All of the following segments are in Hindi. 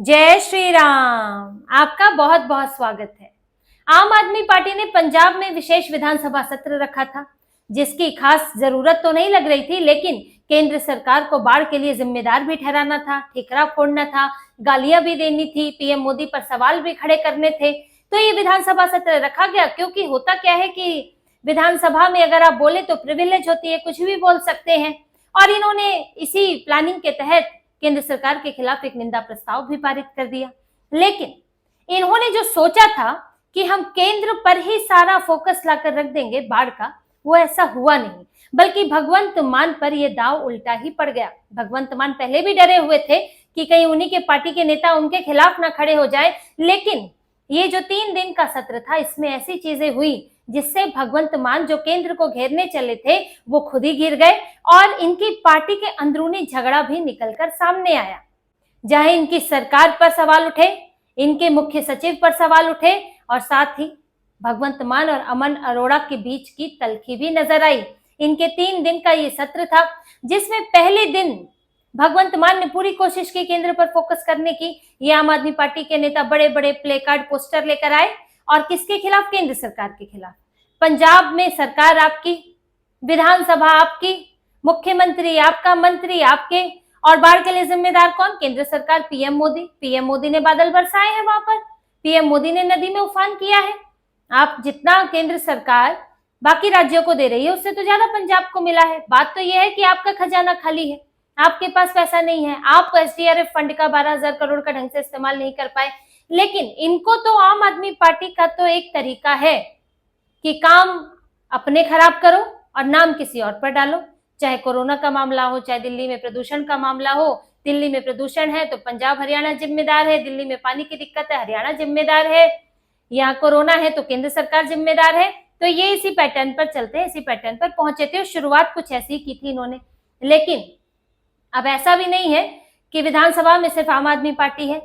जय श्री राम। आपका बहुत बहुत स्वागत है। आम आदमी पार्टी ने पंजाब में विशेष विधानसभा सत्र रखा था, जिसकी खास जरूरत तो नहीं लग रही थी, लेकिन केंद्र सरकार को बाढ़ के लिए जिम्मेदार भी ठहराना था, ठिकरा फोड़ना था, गालियां भी देनी थी, पीएम मोदी पर सवाल भी खड़े करने थे। तो ये विधानसभा सत्र रखा गया, क्योंकि होता क्या है कि विधानसभा में अगर आप बोले तो प्रिविलेज होती है, कुछ भी बोल सकते हैं। और इन्होंने इसी प्लानिंग के तहत केंद्र सरकार के खिलाफ एक निंदा प्रस्ताव भी पारित कर दिया। लेकिन इन्होंने जो सोचा था कि हम केंद्र पर ही सारा फोकस लाकर रख देंगे बाढ़ का, वो ऐसा हुआ नहीं, बल्कि भगवंत मान पर यह दाव उल्टा ही पड़ गया। भगवंत मान पहले भी डरे हुए थे कि कहीं उन्हीं के पार्टी के नेता उनके खिलाफ ना खड़े हो जाए, लेकिन ये जो 3 दिन का सत्र था, इसमें ऐसी चीजें हुई जिससे भगवंत मान जो केंद्र को घेरने चले थे वो खुद ही गिर गए और इनकी पार्टी के अंदरूनी झगड़ा भी निकलकर सामने आया। जहां इनकी सरकार पर सवाल उठे, इनके मुख्य सचिव पर सवाल उठे और साथ ही भगवंत मान और अमन अरोड़ा के बीच की तल्खी भी नजर आई। इनके 3 दिन का ये सत्र था, जिसमें पहले दिन भगवंत मान ने पूरी कोशिश की केंद्र पर फोकस करने की। ये आम आदमी पार्टी के नेता बड़े बड़े प्ले कार्ड पोस्टर लेकर आए और किसके खिलाफ? केंद्र सरकार के खिलाफ। पंजाब में सरकार आपकी, विधानसभा आपकी, मुख्यमंत्री आपका, मंत्री आपके, और बाढ़ के लिए जिम्मेदार कौन? केंद्र सरकार, पीएम मोदी। पीएम मोदी ने बादल बरसाए हैं वहां पर, पीएम मोदी ने नदी में उफान किया है। आप जितना केंद्र सरकार बाकी राज्यों को दे रही है, उससे तो ज्यादा पंजाब को मिला है। बात तो यह है कि आपका खजाना खाली है, आपके पास पैसा नहीं है, आप एसडीआरएफ फंड का 12,000 करोड़ का ढंग से इस्तेमाल नहीं कर पाए। लेकिन इनको तो आम आदमी पार्टी का तो एक तरीका है कि काम अपने खराब करो और नाम किसी और पर डालो। चाहे कोरोना का मामला हो, चाहे दिल्ली में प्रदूषण का मामला हो। दिल्ली में प्रदूषण है तो पंजाब हरियाणा जिम्मेदार है, दिल्ली में पानी की दिक्कत है हरियाणा जिम्मेदार है, यहाँ कोरोना है तो केंद्र सरकार जिम्मेदार है। तो ये इसी पैटर्न पर चलते हैं, इसी पैटर्न पर पहुंचे थे। शुरुआत कुछ ऐसी की थी इन्होंने। लेकिन अब ऐसा भी नहीं है कि विधानसभा में सिर्फ आम आदमी पार्टी है,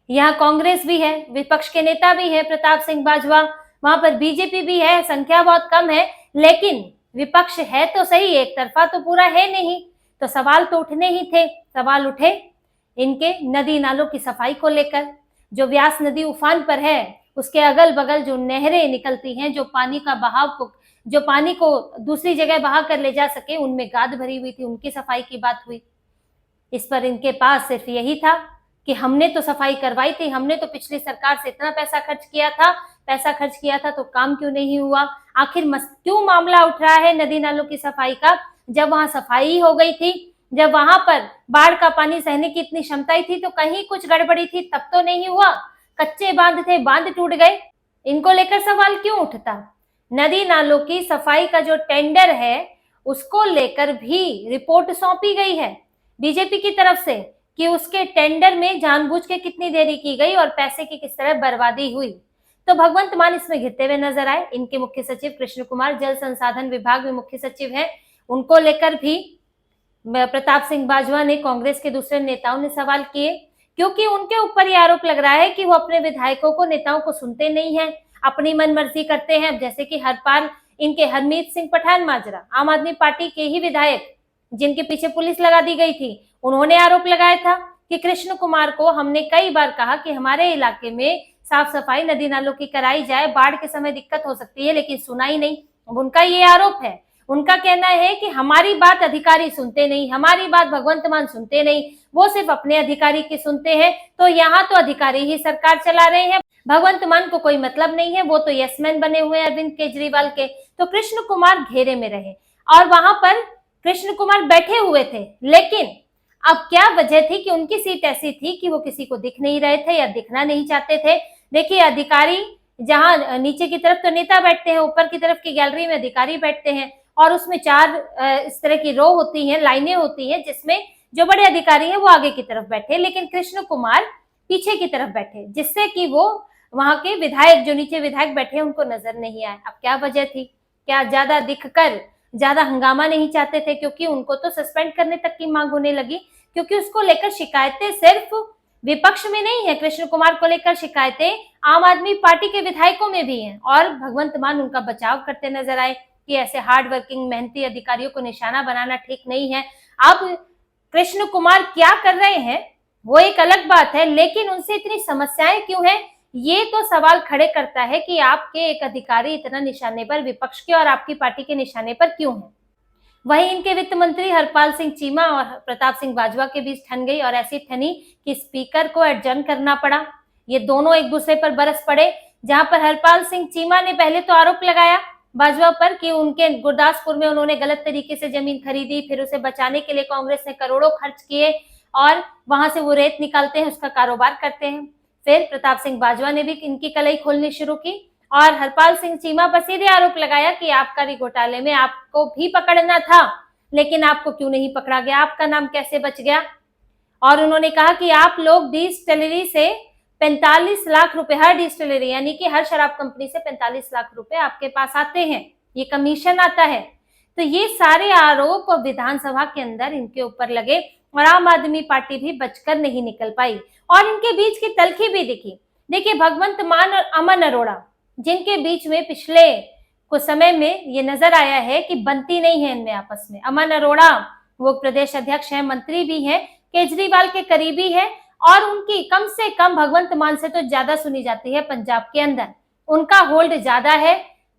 यहाँ कांग्रेस भी है, विपक्ष के नेता भी है प्रताप सिंह बाजवा, वहां पर बीजेपी भी है, संख्या बहुत कम है, लेकिन विपक्ष है तो सही, एक तरफा तो पूरा है नहीं। तो सवाल तो उठने ही थे। सवाल उठे इनके नदी नालों की सफाई को लेकर। जो व्यास नदी उफान पर है, उसके अगल बगल जो नहरें निकलती हैं, जो पानी को दूसरी जगह बहा कर ले जा सके, उनमें गाद भरी हुई थी, उनकी सफाई की बात हुई। इस पर इनके पास सिर्फ यही था कि हमने तो सफाई करवाई थी, हमने तो पिछली सरकार से इतना पैसा खर्च किया था तो काम क्यों नहीं हुआ? आखिर क्यों मामला उठ रहा है नदी नालों की सफाई का, जब वहां सफाई हो गई थी, जब वहां पर बाढ़ का पानी सहने की इतनी क्षमता ही थी, तो कहीं कुछ गड़बड़ी थी तब तो नहीं हुआ? कच्चे बांध थे, बांध टूट गए, इनको लेकर सवाल क्यों उठता? नदी नालों की सफाई का जो टेंडर है, उसको लेकर भी रिपोर्ट सौंपी गई है बीजेपी की तरफ से कि उसके टेंडर में जानबूझ के कितनी देरी की गई और पैसे की किस तरह बर्बादी हुई। तो भगवंत मान इसमें घिरते हुए नजर आए। इनके मुख्य सचिव कृष्ण कुमार जल संसाधन विभाग में मुख्य सचिव हैं, उनको लेकर भी प्रताप सिंह बाजवा ने, कांग्रेस के दूसरे नेताओं ने सवाल किए, क्योंकि उनके ऊपर यह आरोप लग रहा है कि वो अपने विधायकों को, नेताओं को सुनते नहीं है, अपनी मनमर्जी करते हैं। जैसे कि हरपाल, इनके हरमीत सिंह पठान माजरा, आम आदमी पार्टी के ही विधायक जिनके पीछे पुलिस लगा दी गई थी, उन्होंने आरोप लगाया था कि कृष्ण कुमार को हमने कई बार कहा कि हमारे इलाके में साफ सफाई नदी नालों की कराई जाए, बाढ़ के समय दिक्कत हो सकती है, लेकिन सुना ही नहीं। अब उनका ये आरोप है, उनका कहना है कि हमारी बात अधिकारी सुनते नहीं, हमारी बात भगवंत मान सुनते नहीं, वो सिर्फ अपने अधिकारी की सुनते हैं। तो यहाँ तो अधिकारी ही सरकार चला रहे हैं, भगवंत मान को कोई मतलब नहीं है, वो तो यसमैन बने हुए हैं अरविंद केजरीवाल के। तो कृष्ण कुमार घेरे में रहे और वहां पर कृष्ण कुमार बैठे हुए थे। लेकिन अब क्या वजह थी कि उनकी सीट ऐसी थी कि वो किसी को दिख नहीं रहे थे या दिखना नहीं चाहते थे। देखिए, अधिकारी जहां नीचे की तरफ तो नेता बैठते हैं, ऊपर की तरफ की गैलरी में अधिकारी बैठते हैं और उसमें 4 इस तरह की रो होती हैं, लाइनें होती हैं, जिसमें जो बड़े अधिकारी हैं वो आगे की तरफ बैठे, लेकिन कृष्ण कुमार पीछे की तरफ बैठे, जिससे कि वो वहां के विधायक, जो नीचे विधायक बैठे, उनको नजर नहीं आए। अब क्या वजह थी? क्या ज्यादा दिखकर ज्यादा हंगामा नहीं चाहते थे? क्योंकि उनको तो सस्पेंड करने तक की मांग होने लगी, क्योंकि उसको लेकर शिकायतें सिर्फ विपक्ष में नहीं है, कृष्ण कुमार को लेकर शिकायतें आम आदमी पार्टी के विधायकों में भी हैं। और भगवंत मान उनका बचाव करते नजर आए कि ऐसे हार्ड वर्किंग मेहनती अधिकारियों को निशाना बनाना ठीक नहीं है। अब कृष्ण कुमार क्या कर रहे हैं वो एक अलग बात है, लेकिन उनसे इतनी समस्याएं क्यों हैं, ये तो सवाल खड़े करता है कि आपके एक अधिकारी इतना निशाने पर विपक्ष के और आपकी पार्टी के निशाने पर क्यों है। वहीं इनके वित्त मंत्री हरपाल सिंह चीमा और प्रताप सिंह बाजवा के बीच ठन गई और ऐसी ठनी कि स्पीकर को एडजर्न करना पड़ा। ये दोनों एक दूसरे पर बरस पड़े, जहां पर हरपाल सिंह चीमा ने पहले तो आरोप लगाया बाजवा पर कि उनके गुरदासपुर में उन्होंने गलत तरीके से जमीन खरीदी, फिर उसे बचाने के लिए कांग्रेस ने करोड़ों खर्च किए और वहां से वो रेत निकालते हैं, उसका कारोबार करते हैं। फिर प्रताप सिंह बाजवा ने भी इनकी कलई खोलनी शुरू की और हरपाल सिंह चीमा पर सीधे आरोप लगाया कि आबकारी घोटाले में आपको भी पकड़ना था, लेकिन आपको क्यों नहीं पकड़ा गया, आपका नाम कैसे बच गया। और उन्होंने कहा कि आप लोग डिस्टिलरी से 45 लाख रुपए, हर डिस्टिलरी यानी कि हर शराब कंपनी से 45 लाख रुपए आपके पास आते हैं, ये कमीशन आता है। तो ये सारे आरोप विधानसभा के अंदर इनके ऊपर लगे और आम आदमी पार्टी भी बचकर नहीं निकल पाई और इनके बीच की तल्खी भी दिखी। देखिए, भगवंत मान और अमन अरोड़ा, जिनके बीच में पिछले कुछ समय में ये नजर आया है कि बनती नहीं है इनमें आपस में। अमन अरोड़ा वो प्रदेश अध्यक्ष हैं, मंत्री भी हैं, केजरीवाल के करीबी है और उनकी कम से कम भगवंत मान से तो ज्यादा सुनी जाती है पंजाब के अंदर। उनका होल्ड ज्यादा है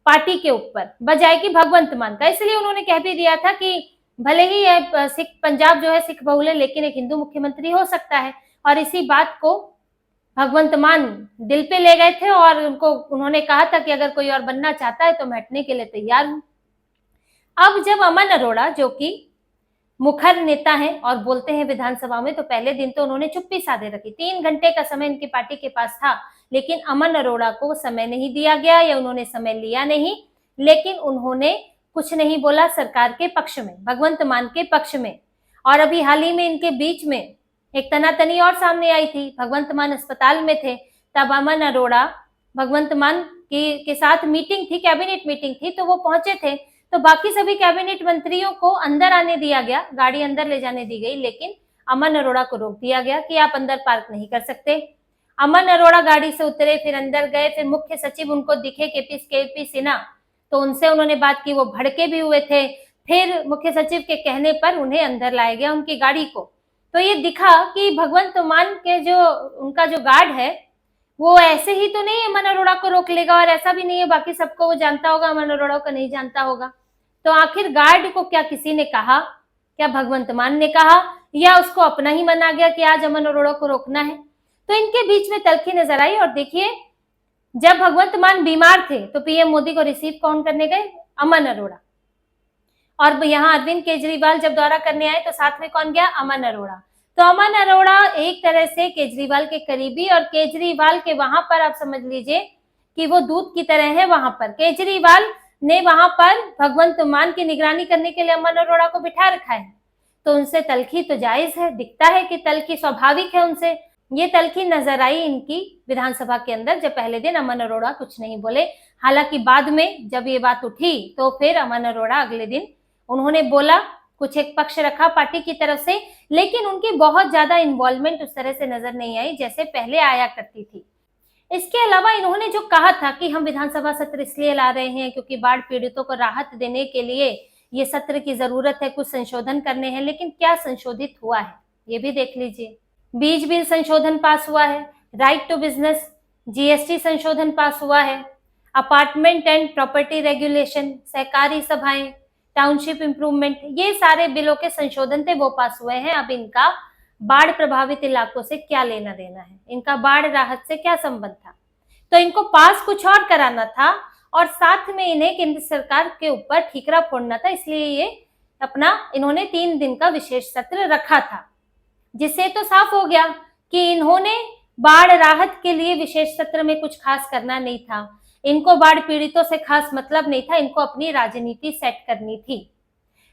पार्टी के ऊपर बजाय कि भगवंत मान का। इसलिए उन्होंने कह भी दिया था कि भले ही सिख पंजाब जो है सिख बहुल है, लेकिन एक हिंदू मुख्यमंत्री हो सकता है। और इसी बात को भगवंत मान दिल पे ले गए थे और उन्होंने कहा था कि अगर कोई और बनना चाहता है तो मैं हटने के लिए तैयार हूं। अब जब अमन अरोड़ा, जो कि मुखर नेता हैं और बोलते हैं विधानसभा में, तो पहले दिन तो उन्होंने चुप्पी साधे रखी। 3 घंटे का समय इनकी पार्टी के पास था, लेकिन अमन अरोड़ा को समय नहीं दिया गया या उन्होंने समय लिया नहीं, लेकिन उन्होंने कुछ नहीं बोला सरकार के पक्ष में, भगवंत मान के पक्ष में। और अभी हाल ही में इनके बीच में एक तनातनी और सामने आई थी। भगवंत मान अस्पताल में थे, तब अमन अरोड़ा भगवंत मान के साथ मीटिंग थी, कैबिनेट मीटिंग थी, तो वो पहुंचे थे। तो बाकी सभी कैबिनेट मंत्रियों को अंदर आने दिया गया, गाड़ी अंदर ले जाने दी गई, लेकिन अमन अरोड़ा को रोक दिया गया कि आप अंदर पार्क नहीं कर सकते। अमन अरोड़ा गाड़ी से उतरे, फिर अंदर गए, फिर मुख्य सचिव उनको दिखे केपी सिन्हा, तो उनसे उन्होंने बात की, वो भड़के भी हुए थे। फिर मुख्य सचिव के कहने पर उन्हें अंदर लाया गया उनकी गाड़ी को। तो ये दिखा कि भगवंत मान के जो उनका जो गार्ड है वो ऐसे ही तो नहीं अमन अरोड़ा को रोक लेगा, और ऐसा भी नहीं है बाकी सबको वो जानता होगा, अमन अरोड़ा को नहीं जानता होगा। तो आखिर गार्ड को क्या किसी ने कहा, क्या भगवंत मान ने कहा, या उसको अपना ही मन आ गया कि आज अमन अरोड़ा को रोकना है। तो इनके बीच में तल्खी नजर आई। और देखिए, जब भगवंत मान बीमार थे तो पीएम मोदी को रिसीव कौन करने गए, अमन अरोड़ा। और यहाँ अरविंद केजरीवाल जब दौरा करने आए तो साथ में कौन गया, अमन अरोड़ा। तो अमन अरोड़ा एक तरह से केजरीवाल के करीबी, और केजरीवाल के वहां पर आप समझ लीजिए कि वो दूध की तरह है। वहां पर केजरीवाल ने वहां पर भगवंत मान की निगरानी करने के लिए अमन अरोड़ा को बिठा रखा है। तो उनसे तल्खी तो जायज है, दिखता है कि तल्खी स्वाभाविक है उनसे। ये तल्खी नजर आई इनकी विधानसभा के अंदर, जब पहले दिन अमन अरोड़ा कुछ नहीं बोले। हालांकि बाद में जब ये बात उठी तो फिर अमन अरोड़ा अगले दिन उन्होंने बोला, कुछ एक पक्ष रखा पार्टी की तरफ से, लेकिन उनकी बहुत ज्यादा इन्वॉल्वमेंट उस तरह से नजर नहीं आई जैसे पहले आया करती थी। इसके अलावा इन्होंने जो कहा था कि हम विधानसभा सत्र इसलिए ला रहे हैं क्योंकि बाढ़ पीड़ितों को राहत देने के लिए ये सत्र की जरूरत है, कुछ संशोधन करने हैं, लेकिन क्या संशोधित हुआ है ये भी देख लीजिए। बीज बिल संशोधन पास हुआ है, राइट टू बिजनेस जीएसटी संशोधन पास हुआ है, अपार्टमेंट एंड प्रॉपर्टी रेगुलेशन, सहकारी सभाएं, टाउनशिप इंप्रूवमेंट, ये सारे बिलों के संशोधन थे, वो पास हुए हैं। अब इनका बाढ़ प्रभावित इलाकों से क्या लेना देना है, इनका बाढ़ राहत से क्या संबंध था, तो इनको पास कुछ और कराना था और साथ में इन्हें केंद्र सरकार के ऊपर ठीकरा फोड़ना था। इसलिए ये अपना इन्होंने 3 दिन का विशेष सत्र रखा था, जिससे तो साफ हो गया कि इन्होंने बाढ़ राहत के लिए विशेष सत्र में कुछ खास करना नहीं था। इनको बाढ़ पीड़ितों से खास मतलब नहीं था, इनको अपनी राजनीति सेट करनी थी।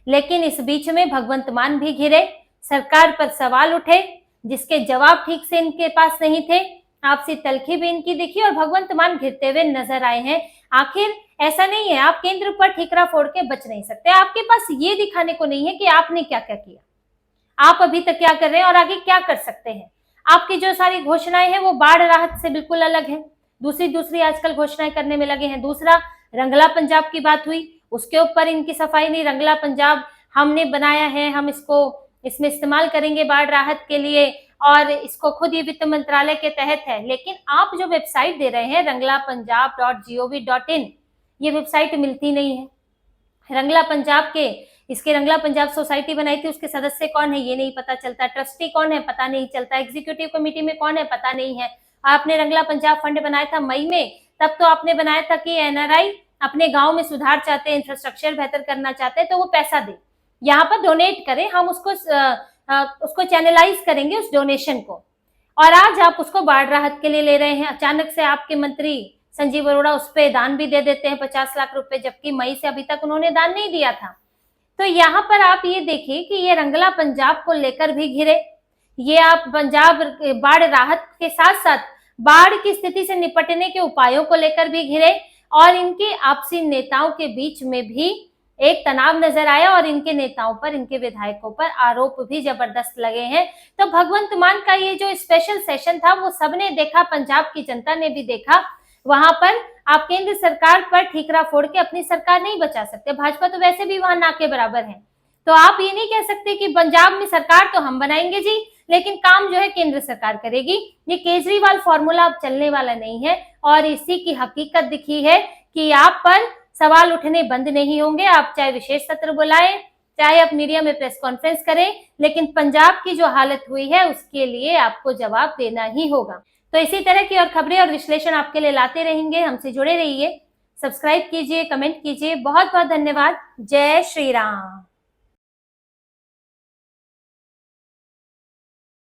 लेकिन इस बीच में भगवंत मान भी घिरे, सरकार पर सवाल उठे जिसके जवाब ठीक से इनके पास नहीं थे, आपसी तल्खी भी इनकी दिखी और भगवंत मान घिरते हुए नजर आए हैं। आखिर ऐसा नहीं है, आप केंद्र पर ठीकरा फोड़ के बच नहीं सकते, आपके पास ये दिखाने को नहीं है कि आपने क्या क्या किया, आप अभी तक क्या कर रहे हैं और आगे क्या कर सकते हैं। आपकी जो सारी घोषणाएं हैं वो बाढ़ राहत से बिल्कुल अलग है, दूसरी आजकल घोषणाएं करने में लगे हैं। दूसरा, रंगला पंजाब की बात हुई, उसके ऊपर इनकी सफाई नहीं। रंगला पंजाब हमने बनाया है, हम इसको इसमें इस्तेमाल करेंगे बाढ़ राहत के लिए, और इसको खुद ये वित्त मंत्रालय के तहत है। लेकिन आप जो वेबसाइट दे रहे हैं ranglapunjab.gov.in, ये वेबसाइट मिलती नहीं है। रंगला पंजाब के, इसके रंगला पंजाब सोसाइटी बनाई थी, उसके सदस्य कौन है ये नहीं पता चलता, ट्रस्टी कौन है पता नहीं चलता, एग्जीक्यूटिव कमेटी में कौन है पता नहीं है। आपने रंगला पंजाब फंड बनाया था मई में, तब तो आपने बनाया था कि एनआरआई अपने गांव में सुधार चाहते हैं, इंफ्रास्ट्रक्चर बेहतर करना चाहते हैं, तो वो पैसा दे, यहाँ पर डोनेट करें, हम उसको चैनलाइज करेंगे उस डोनेशन को। और आज आप उसको बाढ़ राहत के लिए ले रहे हैं। अचानक से आपके मंत्री संजीव अरोड़ा उस पर दान भी दे देते हैं 50 लाख रुपए, जबकि मई से अभी तक उन्होंने दान नहीं दिया था। तो यहाँ पर आप ये देखिए कि ये रंगला पंजाब को लेकर भी घिरे, ये आप पंजाब बाढ़ राहत के साथ साथ बाढ़ की स्थिति से निपटने के उपायों को लेकर भी घिरे, और इनके आपसी नेताओं के बीच में भी एक तनाव नजर आया, और इनके नेताओं पर, इनके विधायकों पर आरोप भी जबरदस्त लगे हैं। तो भगवंत मान का ये जो स्पेशल सेशन था वो सबने देखा, पंजाब की जनता ने भी देखा। वहां पर आप केंद्र सरकार पर ठीकरा फोड़ के अपनी सरकार नहीं बचा सकते, भाजपा तो वैसे भी वहां ना के बराबर है। तो आप ये नहीं कह सकते कि पंजाब में सरकार तो हम बनाएंगे जी, लेकिन काम जो है केंद्र सरकार करेगी। ये केजरीवाल फॉर्मूला अब चलने वाला नहीं है, और इसी की हकीकत दिखी है कि आप पर सवाल उठने बंद नहीं होंगे। आप चाहे विशेष सत्र बुलाएं, चाहे आप मीडिया में प्रेस कॉन्फ्रेंस करें, लेकिन पंजाब की जो हालत हुई है उसके लिए आपको जवाब देना ही होगा। तो इसी तरह की और खबरें और विश्लेषण आपके लिए लाते रहेंगे, हमसे जुड़े रहिए, सब्सक्राइब कीजिए, कमेंट कीजिए। बहुत बहुत धन्यवाद। जय श्री राम।